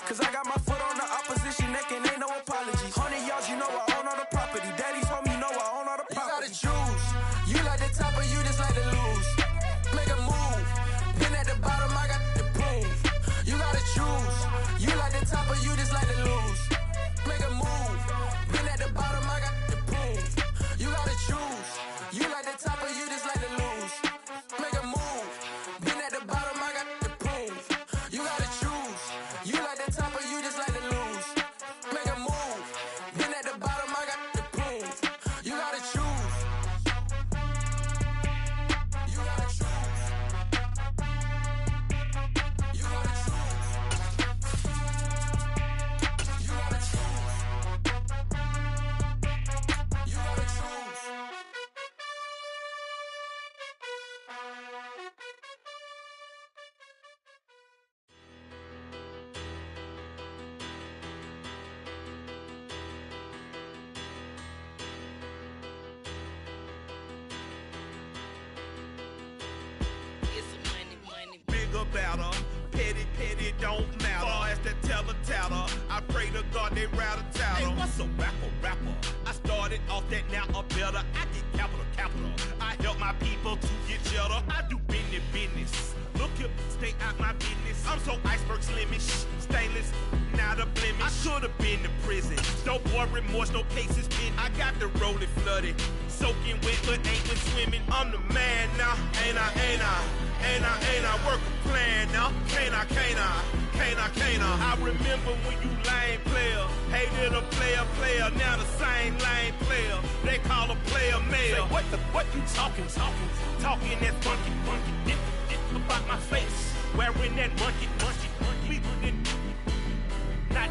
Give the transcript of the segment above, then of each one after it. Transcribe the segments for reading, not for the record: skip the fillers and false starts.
Cause I got my foot on the opposition neck and ain't no apologies. 100 yards, you know I own all the property. Daddy's home, you know I own all the property. You gotta choose. You like the top or you just like to lose. Make a move. Been at the bottom, I got to prove. You gotta choose. You like the top or you just like to lose. Make a move. Been at the bottom, I got to prove. You gotta choose. You like the top or you just like to lose. Make a move. Been at the bottom, I got to prove. You gotta choose. You like the top or you just like to lose. Make a move. Been at the bottom, I got to prove. You gotta choose. You gotta choose. You gotta choose. You gotta choose. You gotta choose. Bigger, better, petty, don't matter. Far as the teller, I pray to God they rattle tattle. Hey, what's a rapper? I started off that, now I'm better. I get capital. I help my people to get cheddar. I do business. Look here, stay out my business. I'm so iceberg slimish, stainless, not a blemish. I should've been to prison. No more remorse, no cases pinned. I got the rolling flooded, soaking wet, but ain't been swimming. I'm the man now, ain't I? Work a plan now, can't I? I remember when you lame player, hated a player, now the same lame player. They call a player mayor. What you talking that funky, get about my face, wearing that monkey, we not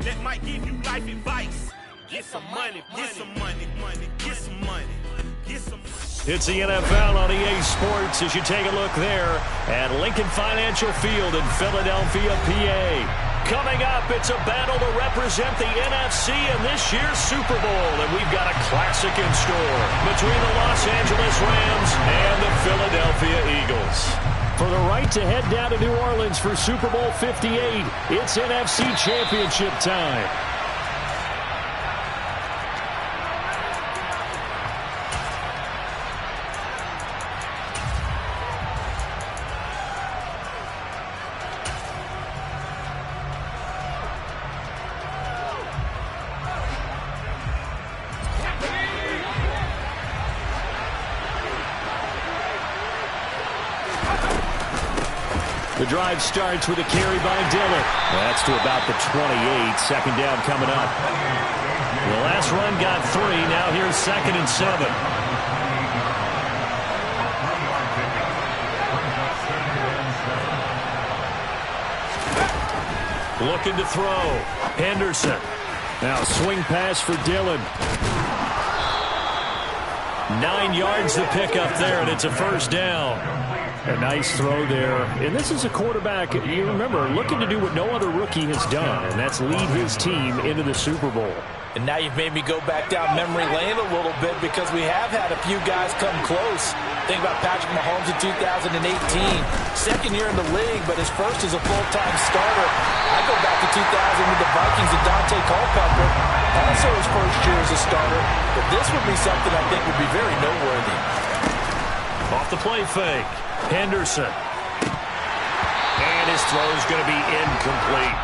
that might give you life advice. Get some money. It's the NFL on EA Sports as you take a look there at Lincoln Financial Field in Philadelphia, PA. Coming up, it's a battle to represent the NFC in this year's Super Bowl, and we've got a classic in store between the Los Angeles Rams and the Philadelphia Eagles. For the right to head down to New Orleans for Super Bowl 58, it's NFC Championship time. The drive starts with a carry by Dillon. That's to about the 28. Second down coming up. The last run got 3. Now here's 2nd and 7. Looking to throw. Henderson. Now swing pass for Dillon. 9 yards to pick up there, and it's a first down. A nice throw there. And this is a quarterback, you remember, looking to do what no other rookie has done, and that's lead his team into the Super Bowl. And now you've made me go back down memory lane a little bit because we have had a few guys come close. Think about Patrick Mahomes in 2018. Second year in the league, but his first as a full-time starter. I go back to 2000 with the Vikings and Dante Culpepper. Also his first year as a starter. But this would be something I think would be very noteworthy. Off the play fake. Henderson. And his throw is going to be incomplete.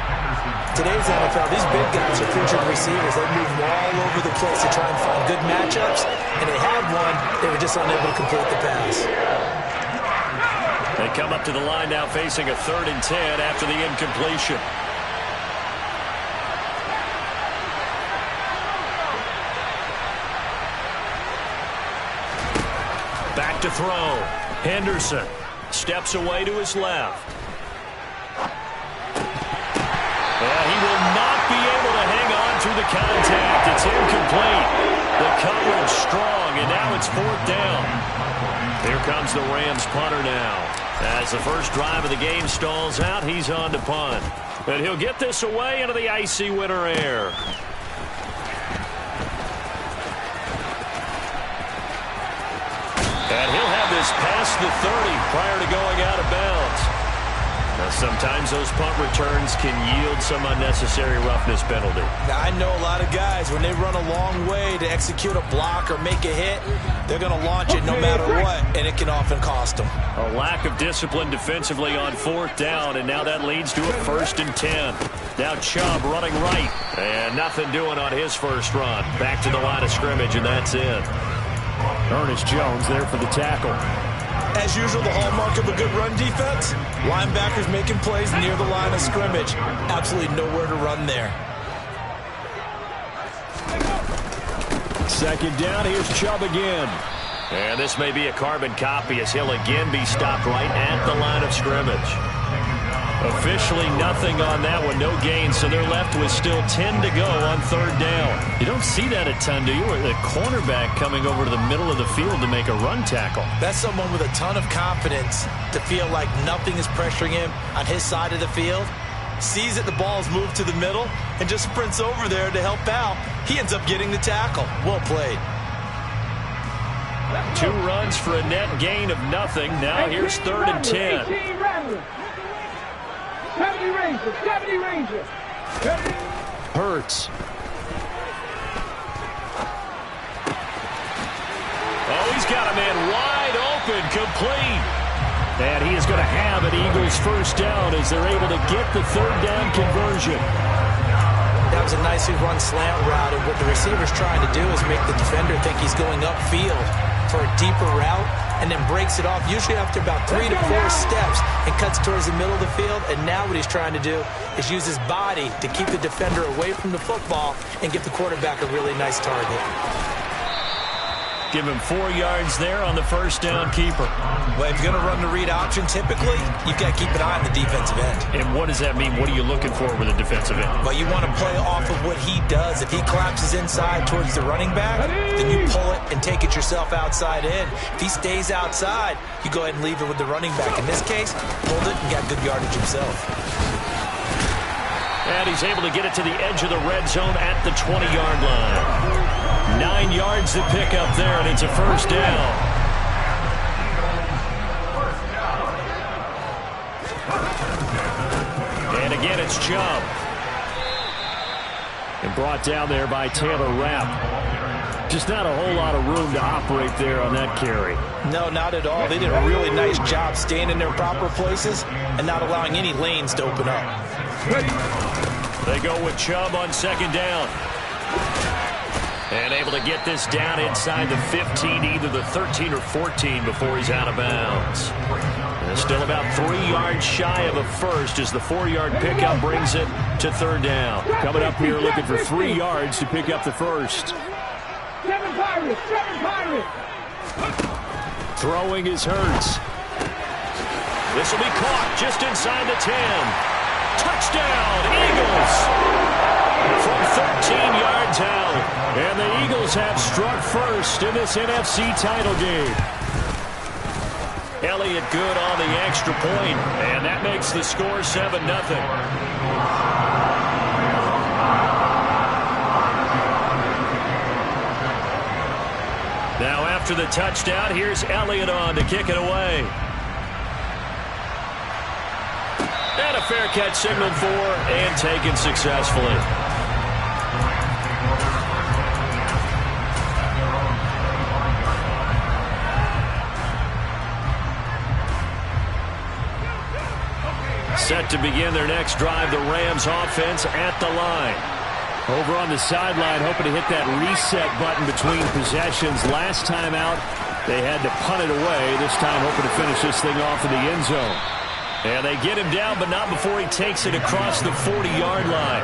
Today's NFL, these big guys are featured receivers. They move all over the place to try and find good matchups. And they had one. They were just unable to complete the pass. They come up to the line now facing a 3rd and 10 after the incompletion. Back to throw. Henderson steps away to his left. He will not be able to hang on through the contact. It's incomplete. The coverage strong, and now it's 4th down. Here comes the Rams punter now. As the first drive of the game stalls out, he's on to punt. But he'll get this away into the icy winter air. And he'll have this past the 30 prior to going out of bounds. Now, sometimes those punt returns can yield some unnecessary roughness penalty. Now, I know a lot of guys, when they run a long way to execute a block or make a hit, they're going to launch it no matter what, and it can often cost them. A lack of discipline defensively on 4th down, and now that leads to a 1st and 10. Now Chubb running right, and nothing doing on his first run. Back to the line of scrimmage, and that's it. Ernest Jones there for the tackle. As usual, the hallmark of a good run defense, linebackers making plays near the line of scrimmage. Absolutely nowhere to run there. 2nd down, here's Chubb again. And this may be a carbon copy as he'll again be stopped right at the line of scrimmage. Officially nothing on that one, no gain, so they're left with still 10 to go on 3rd down. You don't see that a ton, do you? Or the cornerback coming over to the middle of the field to make a run tackle. That's someone with a ton of confidence to feel like nothing is pressuring him on his side of the field. Sees that the ball's moved to the middle and just sprints over there to help out. He ends up getting the tackle. Well played. 2 runs for a net gain of nothing. Now here's 3rd and 10. 70 Rangers. Hurts. Oh, he's got a man wide open, complete. And he is going to have an Eagles 1st down as they're able to get the 3rd down conversion. That was a nicely run slant route, and what the receiver's trying to do is make the defender think he's going upfield for a deeper route, and then breaks it off, usually after about 3 to 4 steps, and cuts towards the middle of the field. And now what he's trying to do is use his body to keep the defender away from the football and give the quarterback a really nice target. Give him 4 yards there on the 1st down keeper. Well, if you're going to run the read option, typically, you've got to keep an eye on the defensive end. And what does that mean? What are you looking for with a defensive end? Well, you want to play off of what he does. If he collapses inside towards the running back, then you pull it and take it yourself outside in. If he stays outside, you go ahead and leave it with the running back. In this case, pulled it and got good yardage himself. And he's able to get it to the edge of the red zone at the 20-yard line. 9 yards to pick up there, and it's a 1st down. And again, it's Chubb. And brought down there by Taylor Rapp. Just not a whole lot of room to operate there on that carry. No, not at all. They did a really nice job staying in their proper places and not allowing any lanes to open up. They go with Chubb on 2nd down. And able to get this down inside the 15, either the 13 or 14 before he's out of bounds. And still about 3 yards shy of a 1st as the 4-yard pickup brings it to 3rd down. Coming up here looking for 3 yards to pick up the 1st. 7 Pirates. Throwing is Hurts. This will be caught just inside the 10. Touchdown, Eagles! From 13 yards out. And the Eagles have struck first in this NFC title game. Elliott good on the extra point, and that makes the score 7-0. Now after the touchdown, here's Elliott on to kick it away. And a fair catch signaled for and taken successfully. Set to begin their next drive, the Rams offense at the line. Over on the sideline, hoping to hit that reset button between possessions. Last time out, they had to punt it away. This time hoping to finish this thing off in the end zone. And they get him down, but not before he takes it across the 40-yard line.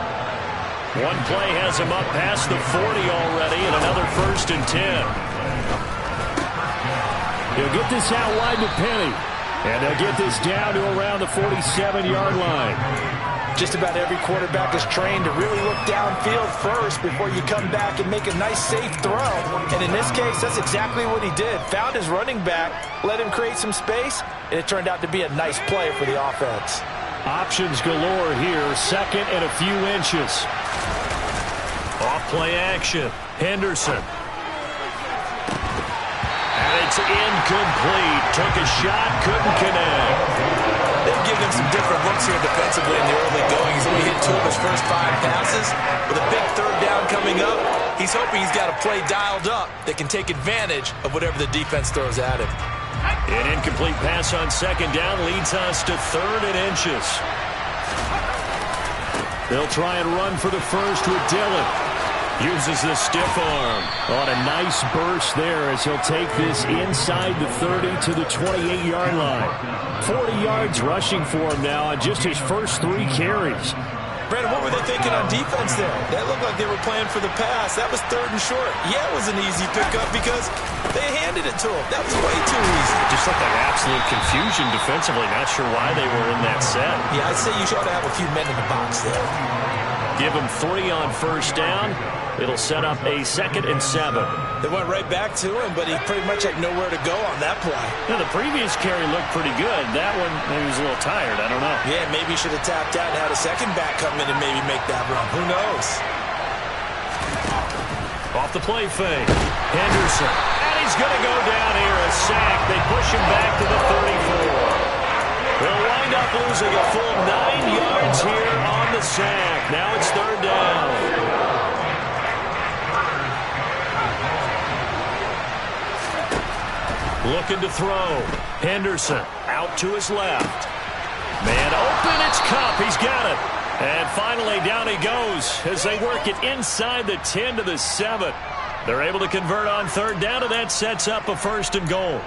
One play has him up past the 40 already, and another 1st and 10. He'll get this out wide to Penny. And they'll get this down to around the 47-yard line. Just about every quarterback is trained to really look downfield first before you come back and make a nice, safe throw. And in this case, that's exactly what he did. Found his running back, let him create some space, and it turned out to be a nice play for the offense. Options galore here, 2nd and a few inches. Off-play action, Henderson. It's incomplete. Took a shot, couldn't connect. They've to give him some different looks here defensively in the early going. He's only hit 2 of his first 5 passes. With a big third down coming up, he's hoping he's got a play dialed up that can take advantage of whatever the defense throws at him. An incomplete pass on second down leads us to 3rd and inches. They'll try and run for the first with Dillon. Uses the stiff arm on a nice burst there as he'll take this inside the 30 to the 28-yard line. 40 yards rushing for him now on just his first 3 carries. Brandon, what were they thinking on defense there? That looked like they were playing for the pass. That was 3rd and short. Yeah, it was an easy pickup because they handed it to him. That was way too easy. Just looked like absolute confusion defensively. Not sure why they were in that set. Yeah, I'd say you ought to have a few men in the box there. Give him 3 on first down. It'll set up a 2nd and 7. They went right back to him, but he pretty much had nowhere to go on that play. Yeah, the previous carry looked pretty good. That one, maybe he was a little tired. I don't know. Yeah, maybe he should have tapped out and had a second back come in and maybe make that run. Who knows? Off the play fake. Henderson. And he's going to go down here. A sack. They push him back to the 34. They'll wind up losing a full 9 yards here on the sack. Now it's 3rd down. Looking to throw. Henderson out to his left. Man open, it's Cup. He's got it. And finally down he goes as they work it inside the 10 to the 7. They're able to convert on 3rd down, and that sets up a 1st and goal.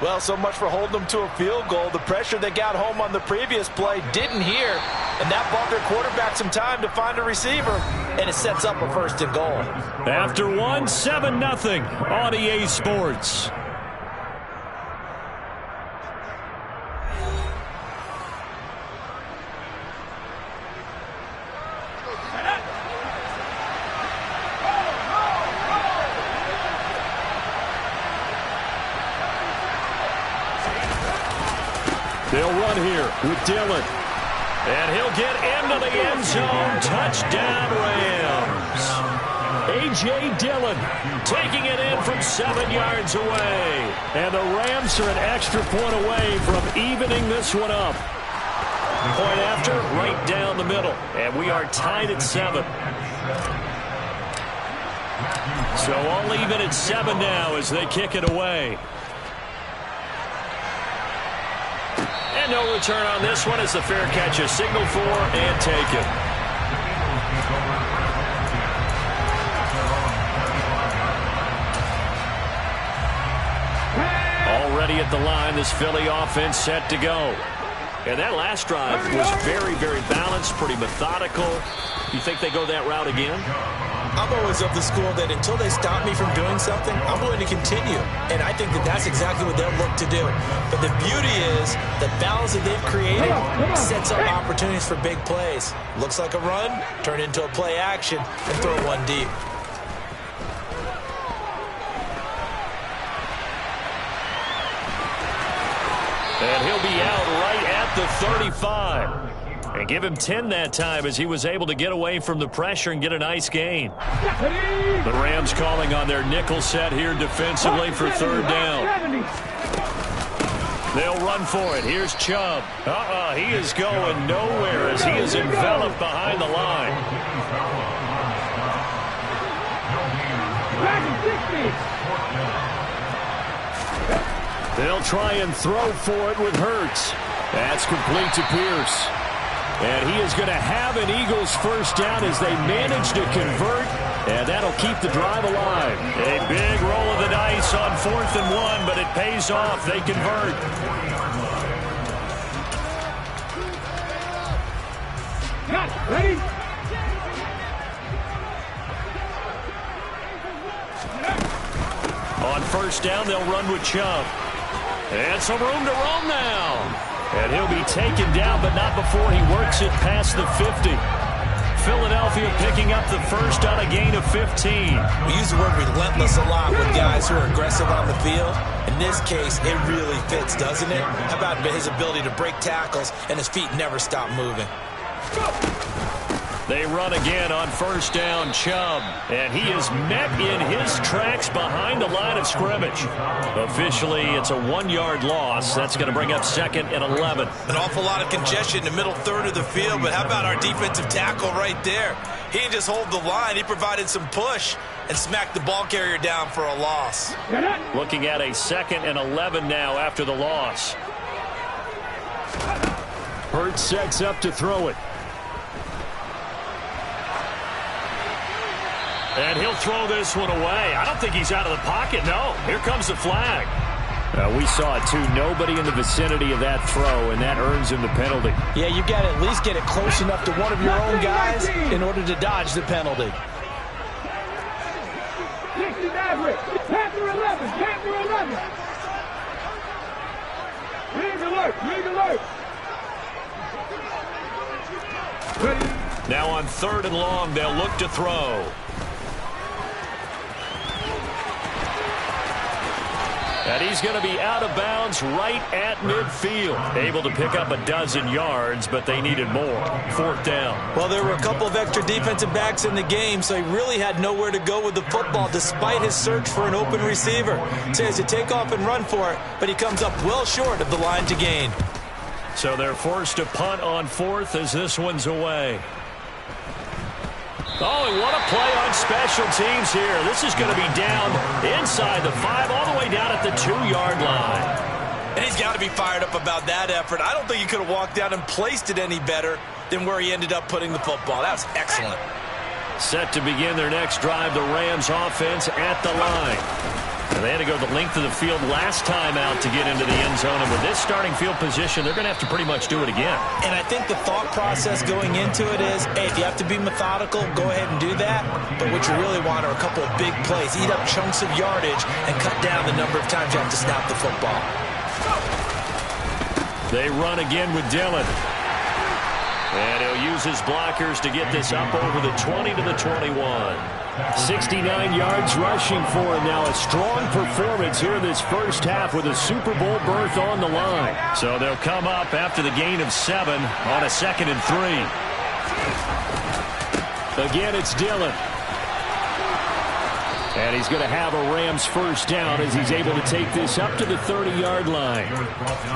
Well, so much for holding them to a field goal. The pressure they got home on the previous play didn't hear, and that bought their quarterback some time to find a receiver, and it sets up a 1st and goal. After 1, 7-0 on EA Sports. They'll run here with Dillon. And he'll get into the end zone. Touchdown, Rams. A.J. Dillon taking it in from 7 yards away. And the Rams are an extra point away from evening this one up. Point after, right down the middle. And we are tied at 7. So all even at 7 now as they kick it away. And no return on this one as the fair catch is signaled for and taken. Already at the line, this Philly offense set to go. And that last drive was very, very balanced, pretty methodical. You think they go that route again? I'm always of the school that until they stop me from doing something, I'm going to continue. And I think that that's exactly what they'll look to do. But the beauty is the balance that they've created sets up opportunities for big plays. Looks like a run, turn into a play action, and throw one deep. And he'll be out right at the 35. And give him 10 that time as he was able to get away from the pressure and get a nice gain. The Rams calling on their nickel set here defensively for 3rd down. They'll run for it. Here's Chubb. He is going nowhere as he is enveloped behind the line. They'll try and throw for it with Hurts. That's complete to Pierce. And he is going to have an Eagles 1st down as they manage to convert, and that'll keep the drive alive. A big roll of the dice on 4th and 1, but it pays off. They convert. Ready? On 1st down, they'll run with Chubb. And some room to roam now. And he'll be taken down, but not before he works it past the 50. Philadelphia picking up the 1st on a gain of 15. We use the word relentless a lot with guys who are aggressive on the field. In this case, it really fits, doesn't it? How about his ability to break tackles and his feet never stop moving? They run again on first down, Chubb. And he is met in his tracks behind the line of scrimmage. Officially, it's a 1-yard loss. That's going to bring up 2nd and 11. An awful lot of congestion in the middle third of the field, but how about our defensive tackle right there? He didn't just hold the line. He provided some push and smacked the ball carrier down for a loss. Looking at a 2nd and 11 now after the loss. Hurts sets up to throw it. And he'll throw this one away. I don't think he's out of the pocket, no. Here comes the flag. We saw it, too. Nobody in the vicinity of that throw, and that earns him the penalty. Yeah, you got to at least get it close enough to one of your own guys in order to dodge the penalty. Panther 11, Panther 11. League alert, league alert. Now on 3rd and long, they'll look to throw. And he's going to be out of bounds right at midfield. Able to pick up a dozen yards, but they needed more. 4th down. Well, there were a couple of extra defensive backs in the game, so he really had nowhere to go with the football despite his search for an open receiver. So he has to take off and run for it, but he comes up well short of the line to gain. So they're forced to punt on 4th as this one's away. Oh, and what a play on special teams here. This is going to be down inside the 5, all the way down at the 2-yard line. And he's got to be fired up about that effort. I don't think he could have walked down and placed it any better than where he ended up putting the football. That was excellent. Set to begin their next drive, the Rams offense at the line. And they had to go the length of the field last time out to get into the end zone. And with this starting field position, they're going to have to pretty much do it again. And I think the thought process going into it is, hey, if you have to be methodical, go ahead and do that. But what you really want are a couple of big plays. Eat up chunks of yardage and cut down the number of times you have to snap the football. They run again with Dillon. And he'll use his blockers to get this up over the 20 to the 21. 69 yards rushing for him now. A strong performance here this first half with a Super Bowl berth on the line. So they'll come up after the gain of 7 on a 2nd and 3. Again, it's Dillon. And he's going to have a Rams first down as he's able to take this up to the 30-yard line.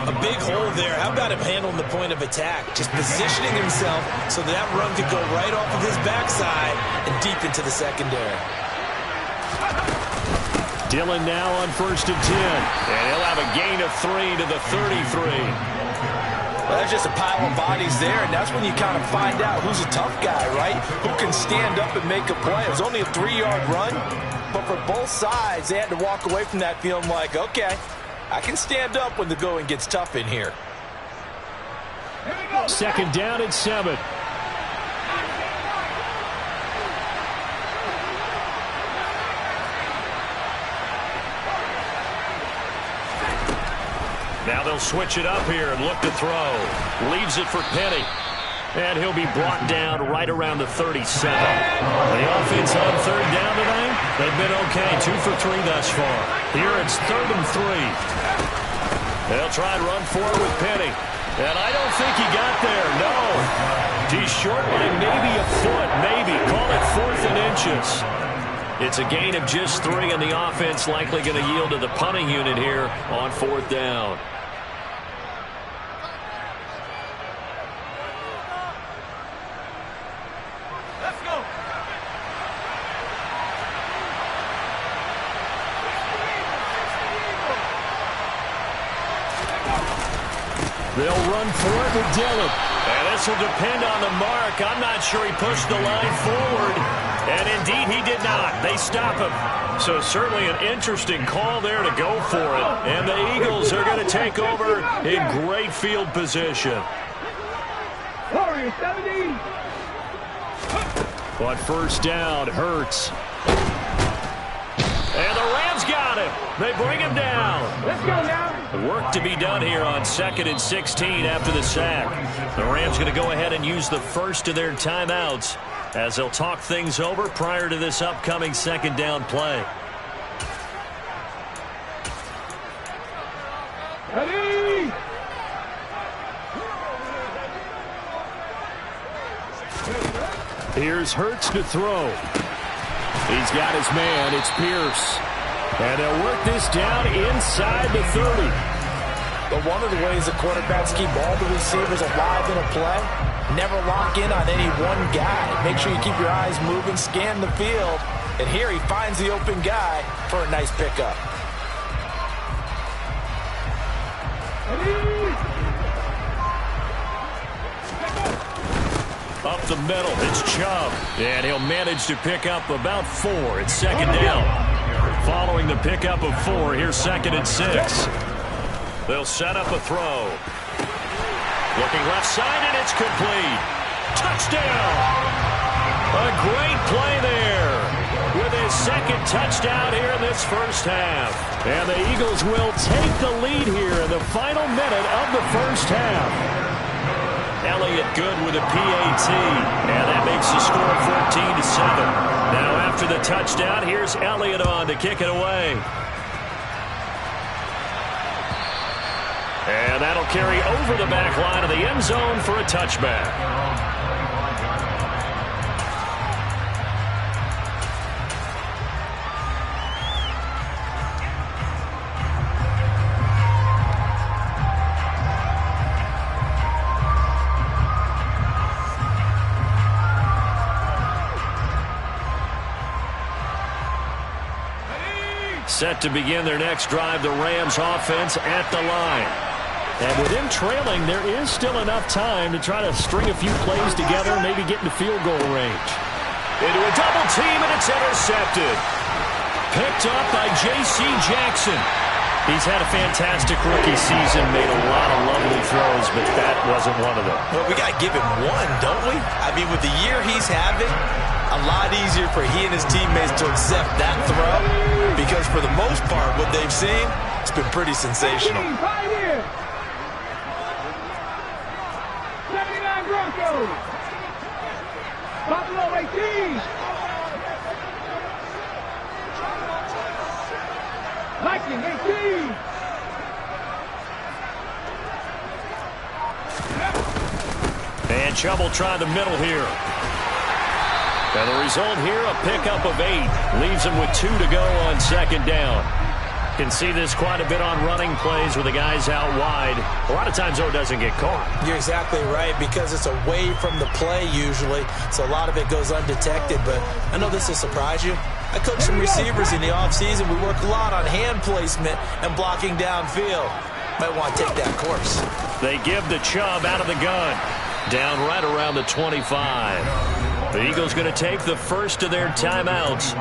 A big hole there. How about him handling the point of attack? Just positioning himself so that run could go right off of his backside and deep into the secondary. Dillon now on 1st and 10. And he'll have a gain of 3 to the 33. Well, there's just a pile of bodies there, and that's when you kind of find out who's a tough guy, right? Who can stand up and make a play. It was only a 3-yard run, but for both sides, they had to walk away from that feeling like, okay, I can stand up when the going gets tough in here. 2nd down and 7. Now they'll switch it up here and look to throw. Leaves it for Penny. And he'll be brought down right around the 37. The offense on 3rd down today, they've been okay. 2 for 3 thus far. Here it's 3rd and 3. They'll try and run for it with Penny. And I don't think he got there, no. He's short by maybe a foot, maybe. Call it 4th and inches. It's a gain of just 3, and the offense likely going to yield to the punting unit here on 4th down. They'll run for it with Dillon. And this will depend on the mark. I'm not sure he pushed the line forward. And indeed, he did not. They stop him. So certainly an interesting call there to go for it. And the Eagles are going to take over in great field position. On 1st down, Hurts. And the Rams got him. They bring him down. Let's go now. Work to be done here on 2nd and 16 after the sack. The Rams going to go ahead and use the first of their timeouts as they'll talk things over prior to this upcoming 2nd down play. Ready? Here's Hurts to throw. He's got his man. It's Pierce. And they'll work this down inside the 30. But one of the ways the quarterbacks keep all the receivers alive in a play, never lock in on any one guy. Make sure you keep your eyes moving, scan the field. And here he finds the open guy for a nice pickup. Up the middle, it's Chubb. And he'll manage to pick up about 4. It's second down. Following the pickup of 4, here's 2nd and 6. They'll set up a throw. Looking left side, and it's complete. Touchdown! A great play there with his 2nd touchdown here in this first half. And the Eagles will take the lead here in the final minute of the first half. Elliott good with a PAT, and that makes the score 14-7. Now after the touchdown, here's Elliott on to kick it away. And that'll carry over the back line of the end zone for a touchback. Set to begin their next drive, the Rams offense at the line. And with him trailing, there is still enough time to try to string a few plays together, maybe get into field goal range. Into a double team, and it's intercepted. Picked up by J.C. Jackson. He's had a fantastic rookie season, made a lot of lovely throws, but that wasn't one of them. Well, we got to give him one, don't we? I mean, with the year he's having, a lot easier for he and his teammates to accept that throw, because for the most part, what they've seen, it's been pretty sensational. 79 Broncos. Buffalo 18. Viking 18. And Chubb will try the middle here. And the result here, a pickup of 8. Leaves him with 2 to go on 2nd down. Can see this quite a bit on running plays with the guys out wide. A lot of times, though, it doesn't get caught. You're exactly right, because it's away from the play usually, so a lot of it goes undetected. But I know this will surprise you. I coach some receivers in the offseason. We work a lot on hand placement and blocking downfield. Might want to take that course. They give the Chubb out of the gun. Down right around the 25. The Eagles going to take the first of their timeouts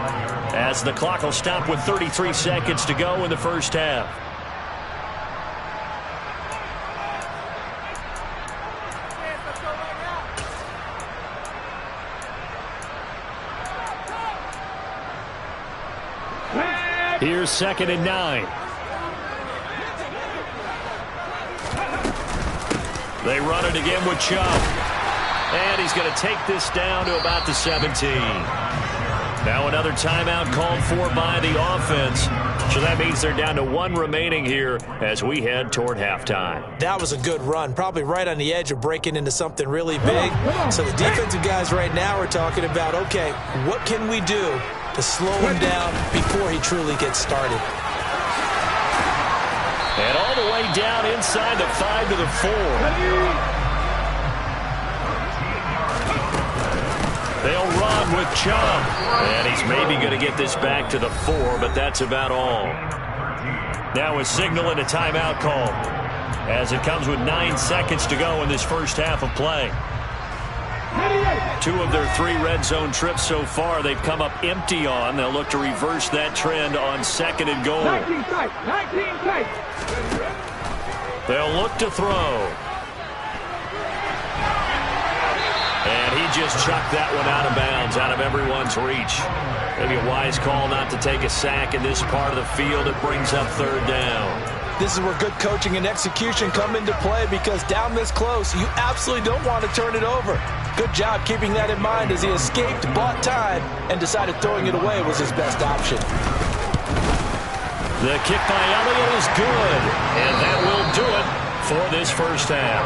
as the clock will stop with 33 seconds to go in the first half. Here's 2nd and 9. They run it again with Chubb. And he's going to take this down to about the 17. Now another timeout called for by the offense. So that means they're down to 1 remaining here as we head toward halftime. That was a good run, probably right on the edge of breaking into something really big. So the defensive guys right now are talking about, okay, what can we do to slow him down before he truly gets started? And all the way down inside the 5 to the 4. They'll run with Chubb. And he's maybe going to get this back to the 4, but that's about all. Now a signal and a timeout call as it comes with 9 seconds to go in this first half of play. 2 of their 3 red zone trips so far they've come up empty on. They'll look to reverse that trend on 2nd and goal. 19 tight. 19 tight. They'll look to throw. And he just chucked that one out of bounds, out of everyone's reach. Maybe a wise call not to take a sack in this part of the field. It brings up 3rd down. This is where good coaching and execution come into play, because down this close, you absolutely don't want to turn it over. Good job keeping that in mind as he escaped, bought time, and decided throwing it away was his best option. The kick by Elliott is good, and that will do it for this first half.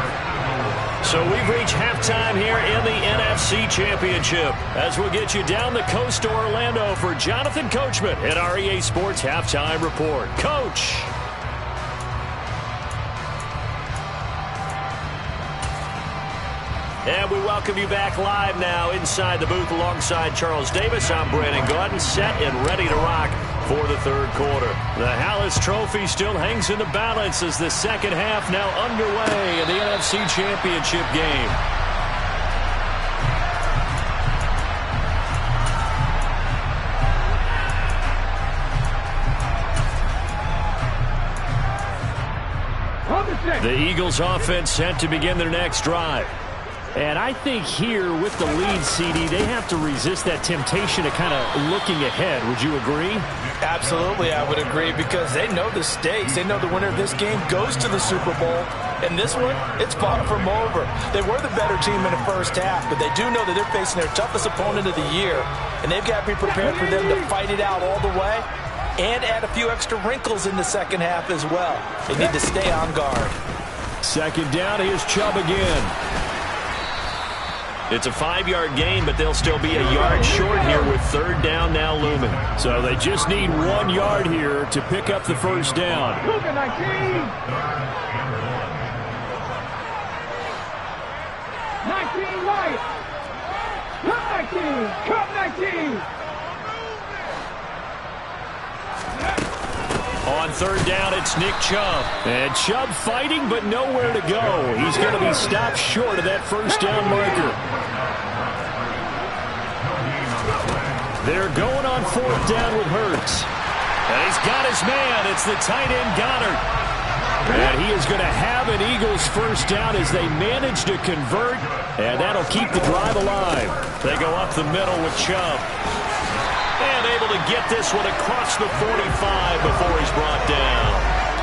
So we've reached halftime here in the NFC Championship as we'll get you down the coast to Orlando for Jonathan Coachman at our EA Sports Halftime Report. Coach. And we welcome you back live now inside the booth alongside Charles Davis. I'm Brandon Gaudin, set and ready to rock for the third quarter. The Hallis Trophy still hangs in the balance as the second half now underway in the NFC Championship game. The Eagles offense set to begin their next drive. And I think here with the lead, CD, they have to resist that temptation of kind of looking ahead. Would you agree? Absolutely, I would agree, because they know the stakes. They know the winner of this game goes to the Super Bowl. And this one, it's far from over. They were the better team in the first half, but they do know that they're facing their toughest opponent of the year. And they've got to be prepared for them to fight it out all the way and add a few extra wrinkles in the second half as well. They need to stay on guard. Second down, here's Chubb again. It's a 5-yard gain, but they'll still be a yard short here with third down now looming. So they just need 1 yard here to pick up the first down. 19. 19 right. Cut 19. On third down, it's Nick Chubb. And Chubb fighting, but nowhere to go. He's going to be stopped short of that first down marker. They're going on fourth down with Hurts. And he's got his man. It's the tight end, Goddard. And he is going to have an Eagles first down as they manage to convert. And that'll keep the drive alive. They go up the middle with Chubb. And able to get this one across the 45 before he's brought down.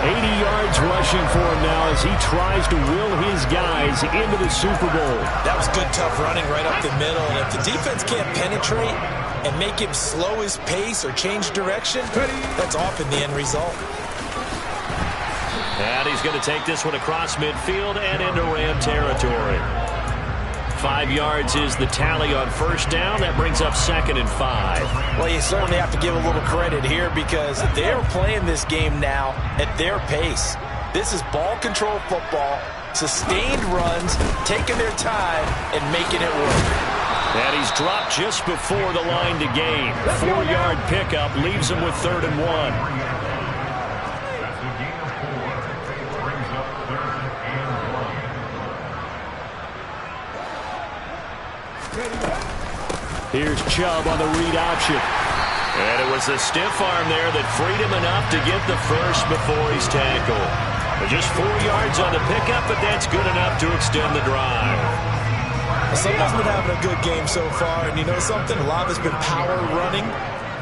80 yards rushing for him now as he tries to will his guys into the Super Bowl. That was good, tough running right up the middle. And if the defense can't penetrate and make him slow his pace or change direction, that's often the end result. And he's going to take this one across midfield and into Ram territory. 5 yards is the tally on first down. That brings up 2nd and 5. Well, you certainly have to give a little credit here because they're playing this game now at their pace. This is ball control football, sustained runs, taking their time, and making it work. And he's dropped just before the line to gain. 4-yard pickup leaves him with 3rd and 1. Here's Chubb on the read option. And it was the stiff arm there that freed him enough to get the first before he's tackled. Just 4 yards on the pickup, but that's good enough to extend the drive. Someone's been having a good game so far, and you know something? A lot of it's been power running.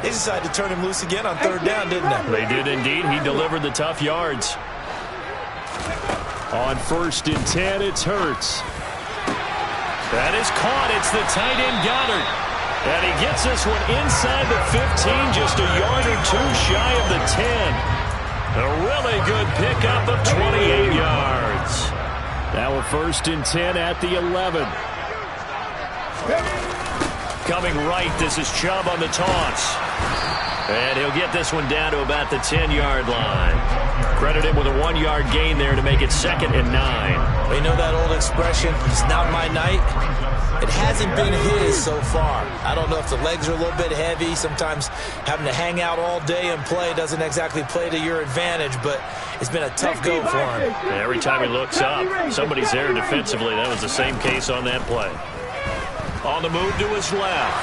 They decided to turn him loose again on third down, didn't they? They did indeed. He delivered the tough yards. On 1st and 10, it's Hurts. That is caught. It's the tight end, Goddard. And he gets this one inside the 15, just a yard or two shy of the 10. A really good pickup of 28 yards. Now a 1st and 10 at the 11. Coming right, this is Chubb on the toss. And he'll get this one down to about the 10-yard line. Credit him with a 1-yard gain there to make it 2nd and 9. Well, you know that old expression, it's not my night? It hasn't been his so far. I don't know if the legs are a little bit heavy. Sometimes having to hang out all day and play doesn't exactly play to your advantage, but it's been a tough go for him. And every time he looks up, somebody's there defensively. That was the same case on that play. On the move to his left.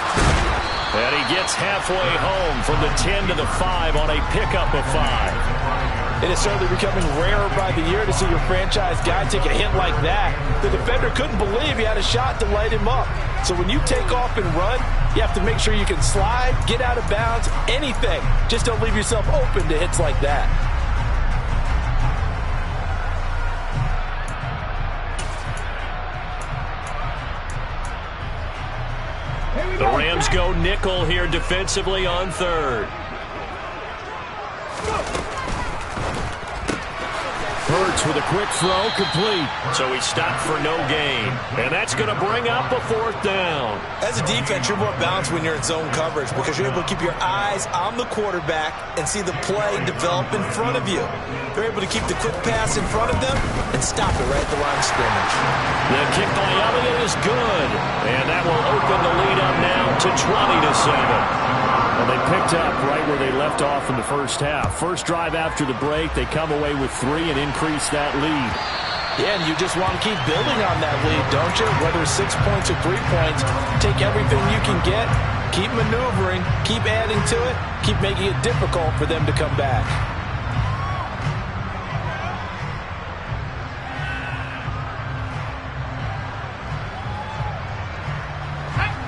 And he gets halfway home from the 10 to the 5 on a pickup of 5. It is certainly becoming rarer by the year to see your franchise guy take a hit like that. The defender couldn't believe he had a shot to light him up. So when you take off and run, you have to make sure you can slide, get out of bounds, anything. Just don't leave yourself open to hits like that. The Rams go nickel here defensively on 3rd. Hurts with a quick throw, complete. So he stopped for no gain. And that's going to bring up a 4th down. As a defense, you're more balanced when you're in zone coverage because you're able to keep your eyes on the quarterback and see the play develop in front of you. They're able to keep the quick pass in front of them and stop it right at the line of scrimmage. The kick by Elliott is good. And that will open the lead up now to 20-7. And they picked up right where they left off in the first half. First drive after the break, they come away with 3 and increase that lead. Yeah, and you just want to keep building on that lead, don't you? Whether it's 6 points or 3 points, take everything you can get, keep maneuvering, keep adding to it, keep making it difficult for them to come back.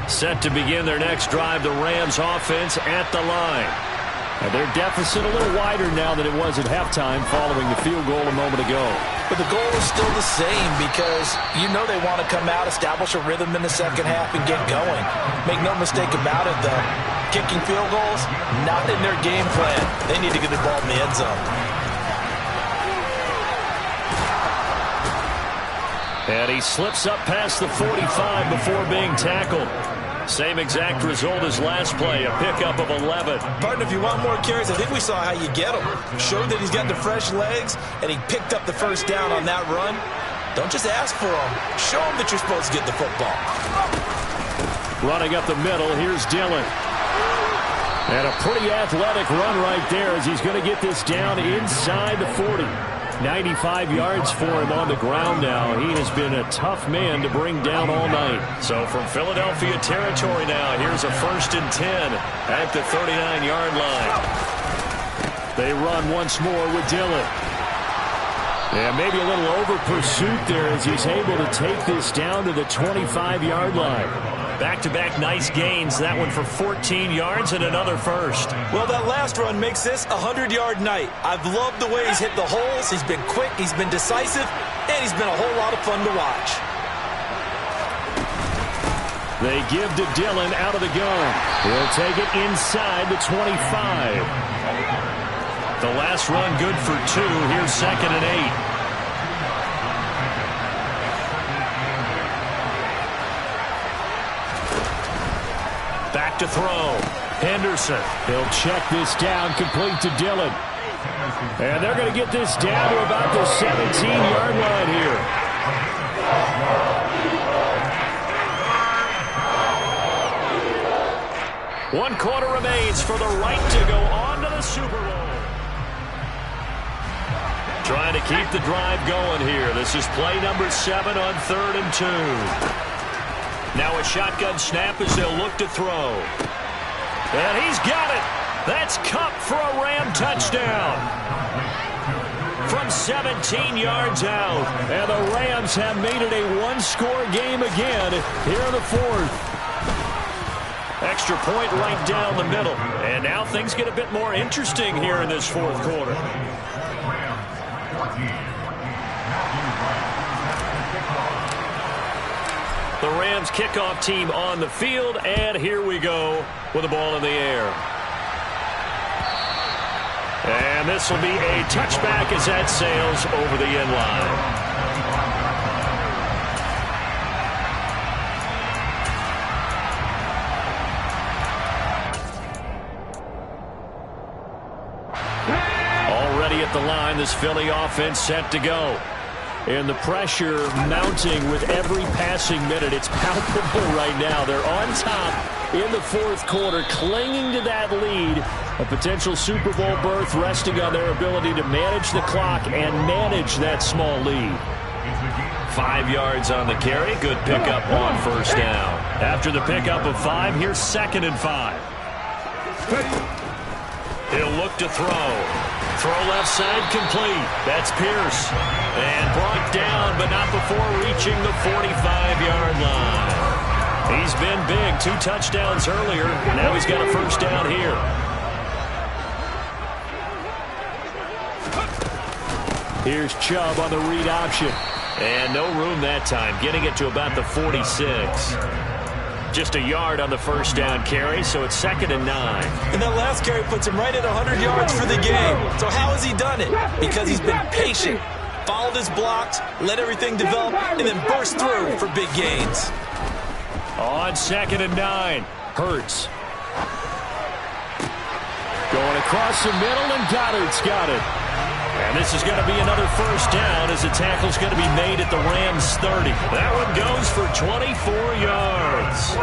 Set to begin their next drive, the Rams offense at the line. And their deficit a little wider now than it was at halftime following the field goal a moment ago. But the goal is still the same because you know they want to come out, establish a rhythm in the second half, and get going. Make no mistake about it, though. Kicking field goals, not in their game plan. They need to get the ball in the end zone. And he slips up past the 45 before being tackled. Same exact result as last play, a pickup of 11. Partner, if you want more carries, I think we saw how you get him. Showed that he's got the fresh legs, and he picked up the first down on that run. Don't just ask for him. Show him that you're supposed to get the football. Running up the middle, here's Dillon. And a pretty athletic run right there as he's going to get this down inside the 40. 95 yards for him on the ground now. He has been a tough man to bring down all night. So from Philadelphia territory now, here's a 1st and 10 at the 39-yard line. They run once more with Dillon. Yeah, maybe a little over pursuit there as he's able to take this down to the 25-yard line. Back-to-back nice gains. That one for 14 yards and another first. Well, that last run makes this a 100-yard night. I've loved the way he's hit the holes. He's been quick, he's been decisive, and he's been a whole lot of fun to watch. They give to Dillon out of the gun. He'll take it inside the 25. The last run good for 2. Here's 2nd and 8. Back to throw. Henderson. He'll check this down, complete to Dillon. And they're going to get this down to about the 17-yard line here. One quarter remains for the right to go on to the Super Bowl. Trying to keep the drive going here. This is play number 7 on 3rd and 2. Now a shotgun snap as they'll look to throw. And he's got it. That's Kupp for a Ram touchdown. From 17 yards out. And the Rams have made it a one-score game again here in the 4th. Extra point right down the middle. And now things get a bit more interesting here in this 4th quarter. The Rams kickoff team on the field, and here we go with the ball in the air. And this will be a touchback as that sails over the end line. Already at the line, this Philly offense set to go. And the pressure mounting with every passing minute. It's palpable right now. They're on top in the 4th quarter, clinging to that lead. A potential Super Bowl berth resting on their ability to manage the clock and manage that small lead. 5 yards on the carry. Good pickup on 1st down. After the pickup of 5, here's 2nd and 5. He'll look to throw. Throw left side complete. That's Pierce. And brought down, but not before reaching the 45-yard line. He's been big. 2 touchdowns earlier. Now he's got a 1st down here. Here's Chubb on the read option. And no room that time. Getting it to about the 46. Just a yard on the 1st down carry, so it's 2nd and 9. And that last carry puts him right at 100 yards for the game. So how has he done it? Because he's been patient, followed his blocks, let everything develop, and then burst through for big gains. On 2nd and 9, Hurts. Going across the middle, and Goddard's got it. And this is going to be another first down as the tackle's going to be made at the Rams' 30. That one goes for 24 yards.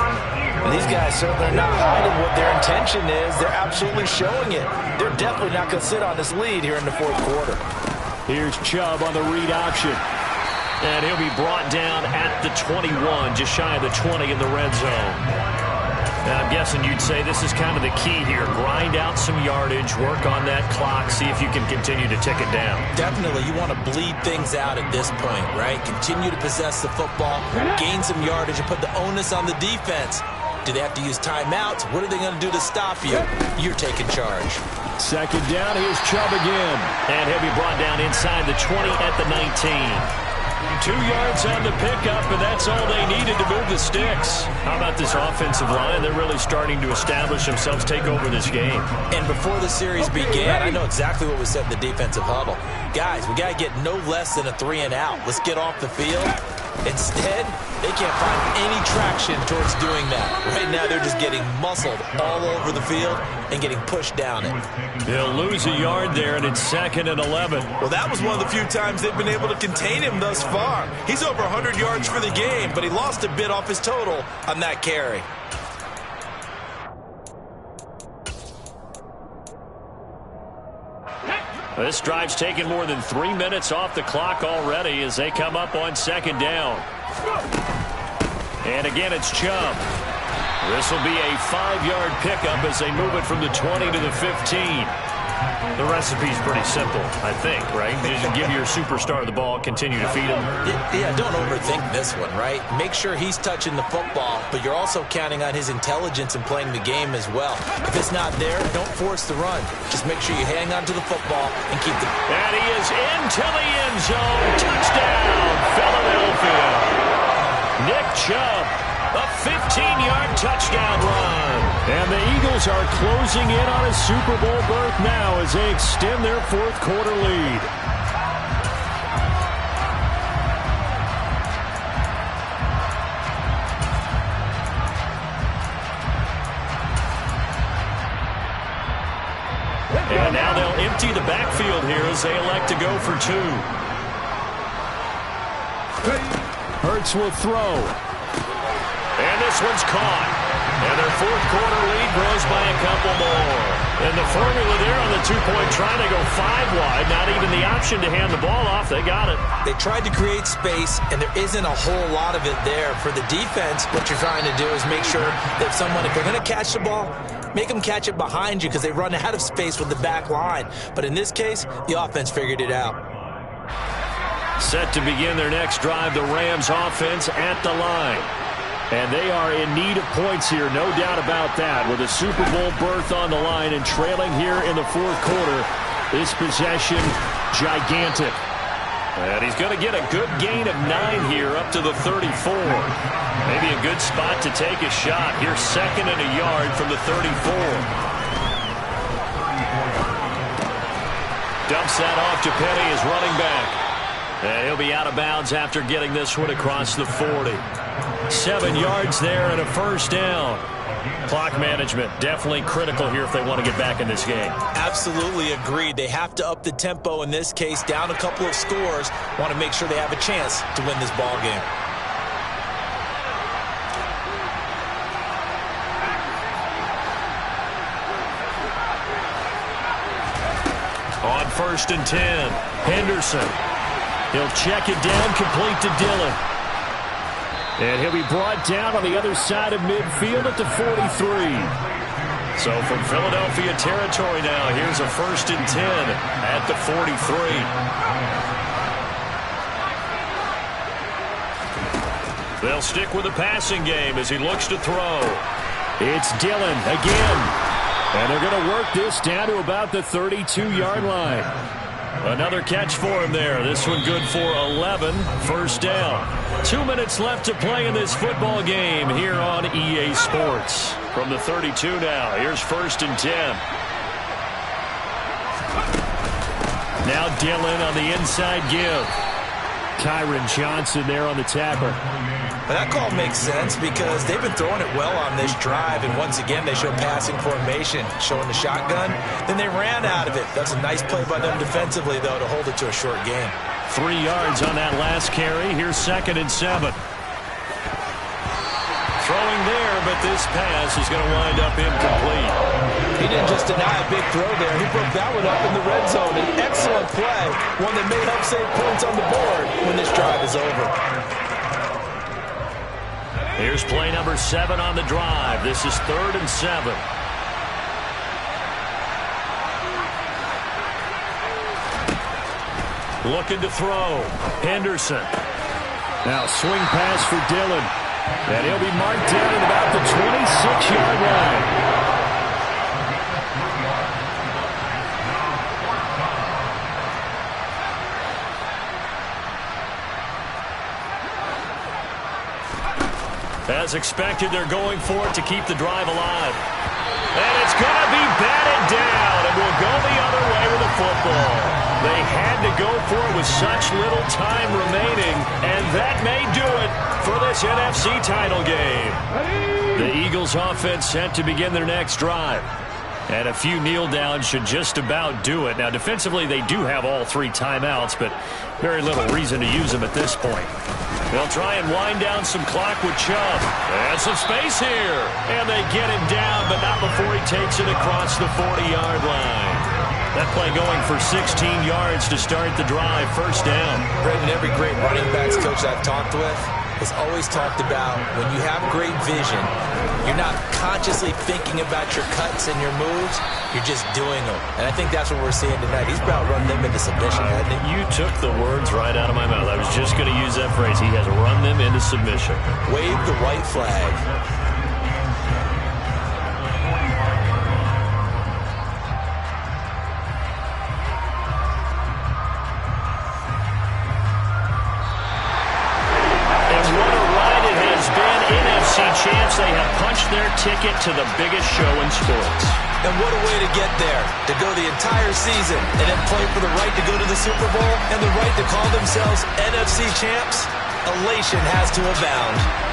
And these guys certainly are not hiding what their intention is. They're absolutely showing it. They're definitely not going to sit on this lead here in the fourth quarter. Here's Chubb on the read option. And he'll be brought down at the 21, just shy of the 20 in the red zone. Now, I'm guessing you'd say this is kind of the key here. Grind out some yardage, work on that clock, see if you can continue to tick it down. Definitely. You want to bleed things out at this point, right? Continue to possess the football, gain some yardage, and put the onus on the defense. Do they have to use timeouts? What are they going to do to stop you? You're taking charge. 2nd down, here's Chubb again. And he'll be brought down inside the 20 at the 19. 2 yards on the pickup, and that's all they needed to move the sticks. How about this offensive line? They're really starting to establish themselves, take over this game. And before the series began, I know exactly what we said in the defensive huddle. Guys, we got to get no less than a 3-and-out. Let's get off the field. Instead, they can't find any traction towards doing that. Right now, they're just getting muscled all over the field and getting pushed down it. They'll lose a yard there, and it's 2nd and 11. Well, that was one of the few times they've been able to contain him thus far. He's over 100 yards for the game, but he lost a bit off his total on that carry. This drive's taken more than 3 minutes off the clock already as they come up on 2nd down. And again, it's Chubb. This will be a 5-yard pickup as they move it from the 20 to the 15. The recipe's pretty simple, I think, right? You just give your superstar the ball, continue to feed him. Yeah, don't overthink this one, right? Make sure he's touching the football, but you're also counting on his intelligence in playing the game as well. If it's not there, don't force the run. Just make sure you hang on to the football and keep the... And he is into the end zone. Touchdown, Philadelphia. Nick Chubb. A 15-yard touchdown run. And the Eagles are closing in on a Super Bowl berth now as they extend their fourth quarter lead. And now they'll empty the backfield here as they elect to go for 2. Hurts will throw. And this one's caught. And their fourth quarter lead grows by a couple more. And the formula there on the 2-point try, they go 5 wide. Not even the option to hand the ball off. They got it. They tried to create space, and there isn't a whole lot of it there. For the defense, what you're trying to do is make sure that if they're going to catch the ball, make them catch it behind you because they run out of space with the back line. But in this case, the offense figured it out. Set to begin their next drive, the Rams offense at the line. And they are in need of points here, no doubt about that. With a Super Bowl berth on the line and trailing here in the fourth quarter, this possession gigantic. And he's going to get a good gain of 9 here up to the 34. Maybe a good spot to take a shot. Here's 2nd and a yard from the 34. Dumps that off to Penny as running back. And he'll be out of bounds after getting this one across the 40. 7 yards there and a first down. Clock management definitely critical here if they want to get back in this game. Absolutely agreed. They have to up the tempo in this case, down a couple of scores. Want to make sure they have a chance to win this ball game. On 1st and 10, Henderson. He'll check it down, complete to Dillon. And he'll be brought down on the other side of midfield at the 43. So from Philadelphia territory now, here's a 1st and 10 at the 43. They'll stick with the passing game as he looks to throw. It's Dillon again. And they're going to work this down to about the 32-yard line. Another catch for him there. This one good for 11. First down. 2 minutes left to play in this football game here on EA Sports. From the 32 now. Here's 1st and 10. Now Dillon on the inside give. Kyron Johnson there on the tackle. But that call makes sense because they've been throwing it well on this drive, and once again they show passing formation, showing the shotgun. Then they ran out of it. That's a nice play by them defensively, though, to hold it to a short game. 3 yards on that last carry. Here's 2nd and 7. Throwing there, but this pass is going to wind up incomplete. He didn't just deny a big throw there. He broke that one up in the red zone. An excellent play, one that may help save points on the board when this drive is over. Here's play number 7 on the drive. This is 3rd and 7. Looking to throw. Henderson. Now swing pass for Dillon. And he'll be marked down at about the 26-yard line. As expected, they're going for it to keep the drive alive. And it's going to be batted down, and we'll go the other way with the football. They had to go for it with such little time remaining, and that may do it for this NFC title game. The Eagles offense set to begin their next drive. And a few kneel downs should just about do it. Now, defensively, they do have all 3 timeouts, but very little reason to use them at this point. They'll try and wind down some clock with Chubb. And some space here. And they get him down, but not before he takes it across the 40-yard line. That play going for 16 yards to start the drive. First down. Brendan, every great running backs coach I've talked with has always talked about when you have great vision, you're not consciously thinking about your cuts and your moves. You're just doing them. And I think that's what we're seeing tonight. He's about run them into submission, hasn't he? You took the words right out of my mouth. I was just going to use that phrase. He has run them into submission. Wave the white flag. Champs, they have punched their ticket to the biggest show in sports. And what a way to get there, to go the entire season and then play for the right to go to the Super Bowl and the right to call themselves NFC champs. Elation has to abound.